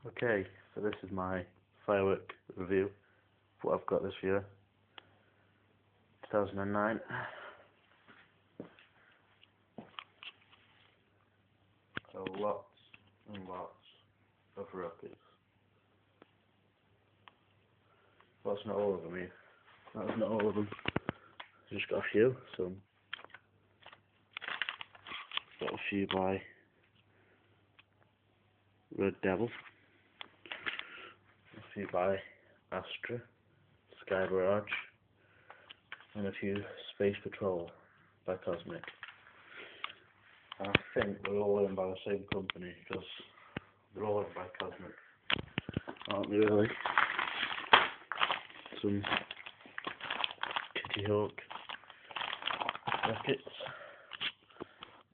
Okay, so this is my firework review for what I've got this year, 2009. So lots and lots of rockets. Well, that's not all of them here. That's not all of them. I've just got a few. So got a few by Red Devil, a few by Astra, Sky Barrage, and a few Space Patrol by Cosmic. And I think they're all owned by the same company because they're all owned by Cosmic, aren't they really? Some Kitty Hawk rockets.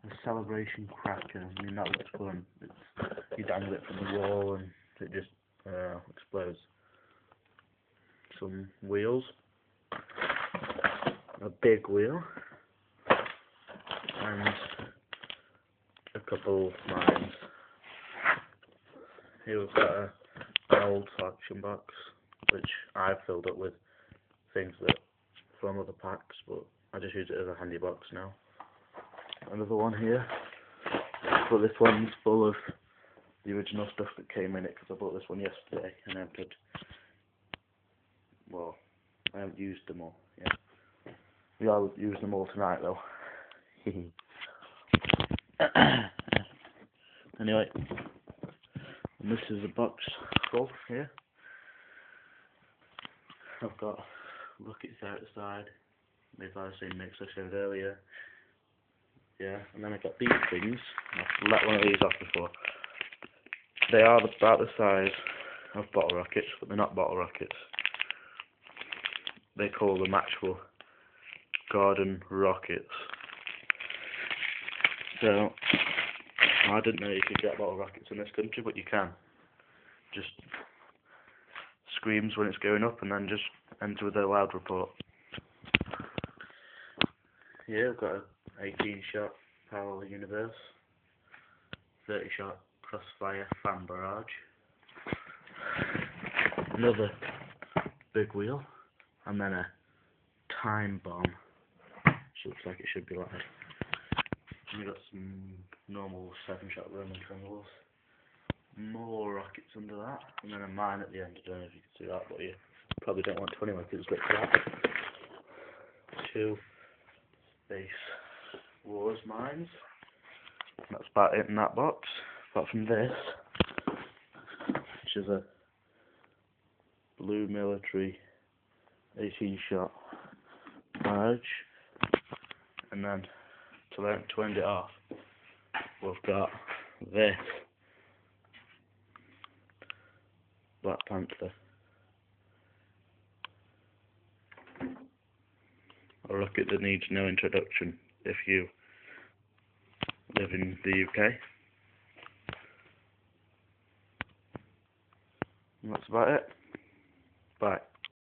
A Celebration Cracker. I mean, that looks fun. You dangle it from the wall and it just explodes. Some wheels. A big wheel. And a couple mines. Here we've got an old collection box, which I've filled up with things that from other packs, but I just use it as a handy box now. Another one here, but this one's full of the original stuff that came in it because I bought this one yesterday and I haven't used them all yet. We are use them all tonight though. Anyway, and this is a box full here. I've got rockets out the side, made by the same mix I showed earlier. Yeah, and then I got these things. I've let one of these off before. They are about the size of bottle rockets, but they're not bottle rockets. They call them actual garden rockets. So, I didn't know you could get bottle rockets in this country, but you can. Just screams when it's going up and then just ends with a loud report. Yeah, I've got a 18-shot parallel universe, 30-shot crossfire fan barrage, another big wheel, and then a time bomb, which looks like it should be live. And we've got some normal 7-shot Roman triangles, more rockets under that, and then a mine at the end. I don't know if you can see that, but you probably don't want 20 rockets lit for that. 2 Space Wars mines. That's about it in that box. Apart from this, which is a blue military 18-shot barrage, and then to end it off, we've got this Black Panther. A rocket that needs no introduction if you live in the UK. And that's about it. Bye.